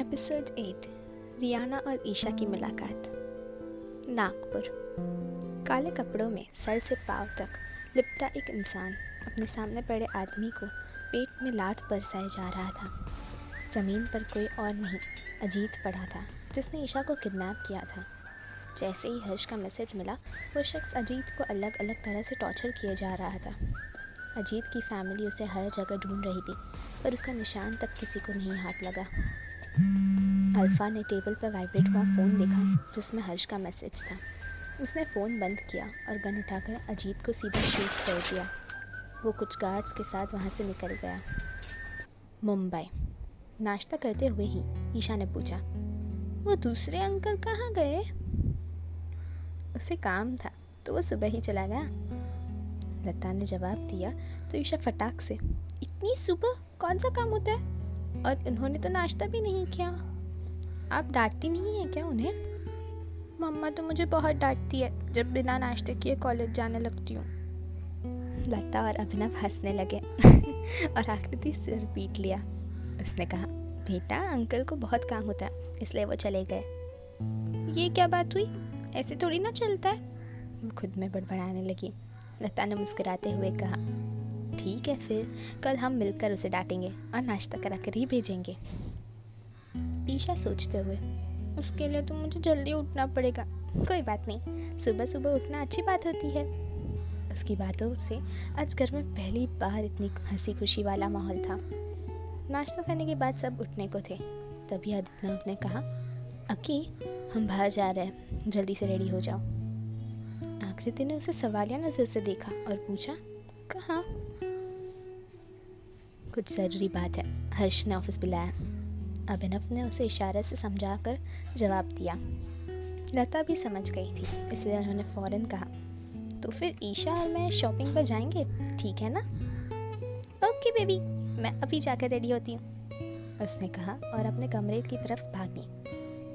Episode 8 Riyana और ईशा की मुलाकात। नागपुर। काले कपड़ों में सर से पांव तक लिपटा एक इंसान अपने सामने पड़े आदमी को पेट में लात बरसाए जा रहा था। ज़मीन पर कोई और नहीं, अजीत पड़ा था जिसने ईशा को किडनैप किया था। जैसे ही हर्ष का मैसेज मिला, वो शख्स अजीत को अलग अलग तरह से टॉर्चर किए जा रहा था। अजीत की फैमिली उसे हर जगह ढूंढ रही थी, पर उसका निशान तक किसी को नहीं हाथ लगा। अल्फा ने टेबल पर वाइब्रेट हुआ फ़ोन देखा जिसमें हर्ष का मैसेज था। उसने फ़ोन बंद किया और गन उठाकर अजीत को सीधा शूट कर दिया। वो कुछ गार्ड्स के साथ वहाँ से निकल गया। मुंबई। नाश्ता करते हुए ही ईशा ने पूछा, वो दूसरे अंकल कहाँ गए? उसे काम था तो वो सुबह ही चला गया, लता ने जवाब दिया। तो ईशा फटाक से, इतनी सुबह कौन सा काम होता है? और उन्होंने तो नाश्ता भी नहीं किया। आप डांटती नहीं हैं क्या उन्हें? मम्मा तो मुझे बहुत डांटती है जब बिना नाश्ते किए कॉलेज जाने लगती हूँ। लता और अभिनव हंसने लगे और आकृति सिर पीट लिया। उसने कहा, बेटा अंकल को बहुत काम होता है इसलिए वो चले गए। ये क्या बात हुई? ऐसे थोड़ी ना चलता है। वो खुद में बड़बड़ाने लगी। लता ने मुस्कुराते हुए कहा, ठीक है फिर कल हम मिलकर उसे डांटेंगे और नाश्ता करा कर ही भेजेंगे। ईशा सोचते हुए, उसके लिए तो मुझे जल्दी उठना पड़ेगा। कोई बात नहीं, सुबह सुबह उठना अच्छी बात होती है। उसकी बातों से आज घर में पहली बार इतनी हंसी खुशी वाला माहौल था। नाश्ता करने के बाद सब उठने को थे, तभी अभिनव ने कहा, अकी हम बाहर जा रहे हैं, जल्दी से रेडी हो जाओ। आकृति ने उसे सवालिया नजर से देखा और पूछा, कहाँ? कुछ ज़रूरी बात है, हर्ष ने ऑफिस बुलाया। अभिनव ने उसे इशारे से समझाकर जवाब दिया। लता भी समझ गई थी, इसलिए उन्होंने फ़ौरन कहा, तो फिर ईशा और मैं शॉपिंग पर जाएंगे, ठीक है ना? ओके बेबी, मैं अभी जाकर रेडी होती हूँ, उसने कहा और अपने कमरे की तरफ भागी।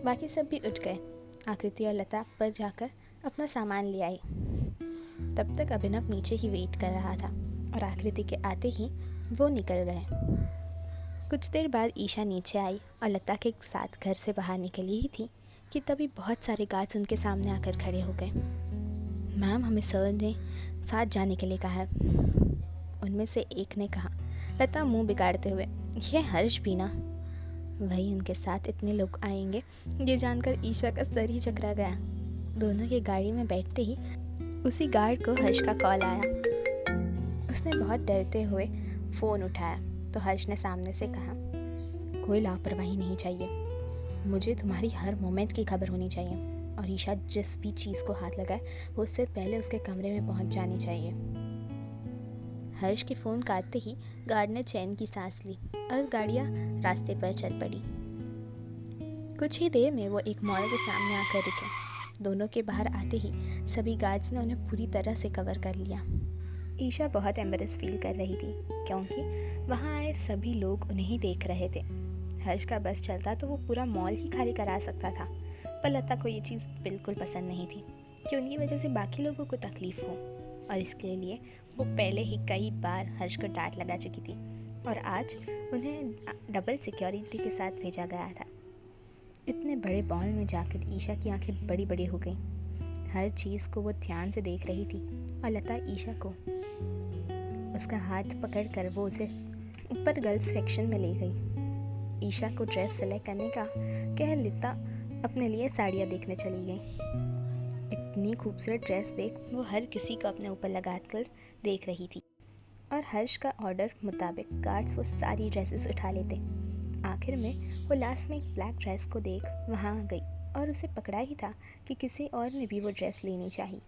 बाकी सब भी उठ गए। आकृति और लता पर जाकर अपना सामान ले आई। तब तक अभिनव नीचे ही वेट कर रहा था और आकृति के आते ही वो निकल गए। कुछ देर बाद ईशा नीचे आई और लता के साथ घर से बाहर निकली ही थी कि तभी बहुत सारे गार्ड्स उनके सामने आकर खड़े हो गए। मैम, हमें सर ने साथ जाने के लिए कहा है, उनमें से एक ने कहा। लता मुंह बिगाड़ते हुए, ये हर्ष भी ना? वही उनके साथ इतने लोग आएंगे ये जानकर ईशा का सर ही चकरा गया। दोनों की गाड़ी में बैठते ही उसी गार्ड को हर्ष का कॉल आया। उसने बहुत डरते हुए फ़ोन उठाया तो हर्ष ने सामने से कहा, कोई लापरवाही नहीं चाहिए, मुझे तुम्हारी हर मोमेंट की खबर होनी चाहिए और ईशा जिस भी चीज़ को हाथ लगाए वो उससे पहले उसके कमरे में पहुंच जानी चाहिए। हर्ष के फ़ोन काटते ही गार्ड ने चैन की सांस ली और गाड़ियाँ रास्ते पर चल पड़ी। कुछ ही देर में वो एक मॉल के सामने आकर रुके। दोनों के बाहर आते ही सभी गार्ड्स ने उन्हें पूरी तरह से कवर कर लिया। ईशा बहुत एम्बरेस फील कर रही थी क्योंकि वहाँ आए सभी लोग उन्हें ही देख रहे थे। हर्ष का बस चलता तो वो पूरा मॉल ही खाली करा सकता था, पर लता को ये चीज़ बिल्कुल पसंद नहीं थी कि उनकी वजह से बाकी लोगों को तकलीफ़ हो, और इसके लिए वो पहले ही कई बार हर्ष को डांट लगा चुकी थी और आज उन्हें डबल सिक्योरिटी के साथ भेजा गया था। इतने बड़े मॉल में जाकर ईशा की आंखें बड़ी बड़ी हो गई। हर चीज़ को वो ध्यान से देख रही थी और लता ईशा को उसका हाथ पकड़कर वो उसे ऊपर गर्ल्स सेक्शन में ले गई। ईशा को ड्रेस सेलेक्ट करने का कह लता अपने लिए साड़ियाँ देखने चली गई। इतनी खूबसूरत ड्रेस देख वो हर किसी को अपने ऊपर लगाकर देख रही थी और हर्ष का ऑर्डर मुताबिक गार्ड्स वो सारी ड्रेसेस उठा लेते। आखिर में वो लास्ट में एक ब्लैक ड्रेस को देख वहाँ आ गई और उसे पकड़ा ही था कि किसी और ने भी वो ड्रेस लेनी चाहिए।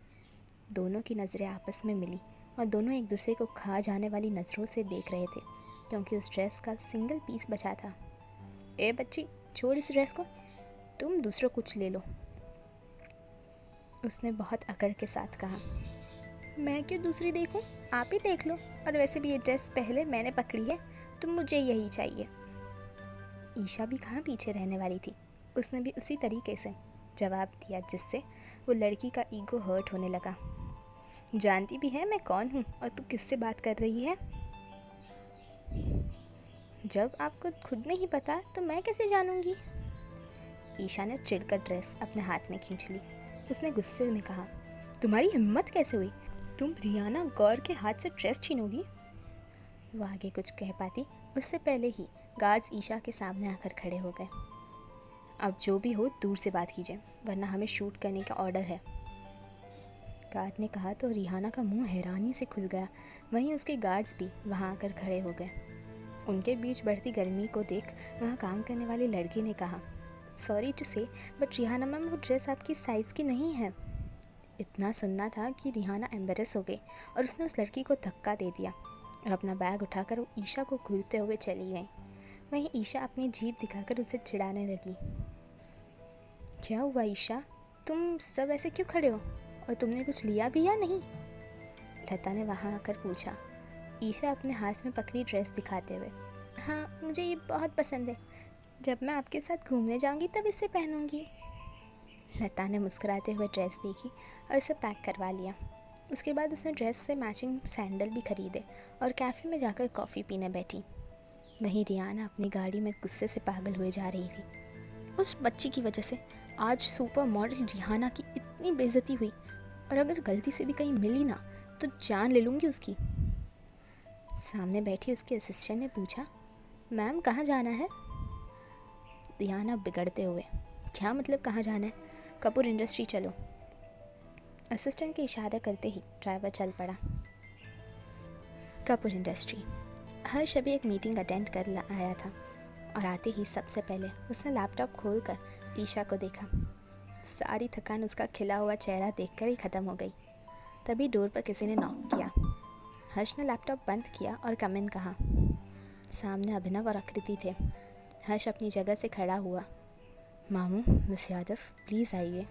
दोनों की नज़रें आपस में मिली और दोनों एक दूसरे को खा जाने वाली नज़रों से देख रहे थे क्योंकि उस ड्रेस का सिंगल पीस बचा था। ए बच्ची, छोड़ इस ड्रेस को, तुम दूसरा कुछ ले लो, उसने बहुत अकड़ के साथ कहा। मैं क्यों दूसरी देखूं? आप ही देख लो, और वैसे भी ये ड्रेस पहले मैंने पकड़ी है तो मुझे यही चाहिए। ईशा भी कहाँ पीछे रहने वाली थी, उसने भी उसी तरीके से जवाब दिया जिससे वो लड़की का ईगो हर्ट होने लगा। जानती भी है मैं कौन हूँ और तू किससे बात कर रही है? जब आपको खुद नहीं पता तो मैं कैसे जानूंगी? ईशा ने चिढ़कर ड्रेस अपने हाथ में खींच ली। उसने गुस्से में कहा, तुम्हारी हिम्मत कैसे हुई? तुम रियाना गौर के हाथ से ड्रेस छीनोगी? वो आगे कुछ कह पाती उससे पहले ही गार्ड्स ईशा के सामने आकर खड़े हो गए। अब जो भी हो दूर से बात कीजिए, वरना हमें शूट करने का ऑर्डर है, गार्ड ने कहा तो रिहाना का मुंह हैरानी से खुल गया। वहीं उसके गार्ड्स भी वहां आकर खड़े हो गए। उनके बीच बढ़ती गर्मी को देख वहां काम करने वाली लड़की ने कहा, सॉरी टू से बट रिहाना मैम, वो ड्रेस आपकी साइज़ की नहीं है। इतना सुनना था कि रिहाना एम्बेरस हो गई और उसने उस लड़की को धक्का दे दिया और अपना बैग उठाकर वो ईशा को घूरते हुए चली गई। वहीं ईशा अपनी जीभ दिखाकर उसे चिढ़ाने लगी। क्या हुआ ईशा, तुम सब ऐसे क्यों खड़े हो, और तुमने कुछ लिया भी या नहीं? लता ने वहाँ आकर पूछा, ईशा अपने हाथ में पकड़ी ड्रेस दिखाते हुए। हाँ, मुझे ये बहुत पसंद है, जब मैं आपके साथ घूमने जाऊंगी तब इसे पहनूंगी। लता ने मुस्कुराते हुए ड्रेस देखी और इसे पैक करवा लिया। उसके बाद उसने ड्रेस से मैचिंग सैंडल भी खरीदे और कैफ़े में जाकर कॉफ़ी पीने बैठी। वहीं रियाना अपनी गाड़ी में गुस्से से पागल हुए जा रही थी। उस बच्ची की वजह से आज सुपर मॉडल रिहाना की इतनी बेइज्जती हुई, और अगर गलती से भी कहीं मिली ना तो जान ले लूँगी उसकी। सामने बैठी उसके असिस्टेंट ने पूछा, मैम कहाँ जाना है? रिहाना बिगड़ते हुए, क्या मतलब कहाँ जाना है? कपूर इंडस्ट्री चलो। असिस्टेंट के इशारा करते ही ड्राइवर चल पड़ा। कपूर इंडस्ट्री। हर्ष अभी एक मीटिंग अटेंड कर आया था और आते ही सबसे पहले उसने लैपटॉप खोलकर ईशा को देखा। सारी थकान उसका खिला हुआ चेहरा देखकर ही ख़त्म हो गई। तभी डोर पर किसी ने नॉक किया। हर्ष ने लैपटॉप बंद किया और कम इन कहा। सामने अभिनव और आकृति थे। हर्ष अपनी जगह से खड़ा हुआ। मामू, मिस यादव प्लीज़ आइए।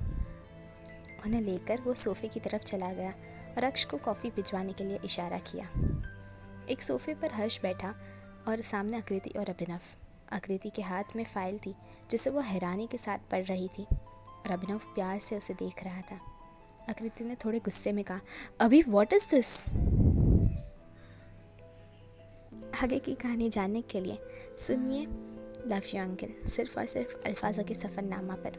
उन्हें लेकर वो सोफ़े की तरफ चला गया और अक्ष को कॉफ़ी भिजवाने के लिए इशारा किया। एक सोफ़े पर हर्ष बैठा और सामने आकृति और अभिनव। आकृति के हाथ में फ़ाइल थी जिसे वो हैरानी के साथ पढ़ रही थी और अभिनव प्यार से उसे देख रहा था। आकृति ने थोड़े गुस्से में कहा, अभी व्हाट इज़ दिस? आगे की कहानी जानने के लिए सुनिए लव यू अंकल, सिर्फ और सिर्फ अल्फाज़ों के सफ़रनामा पर।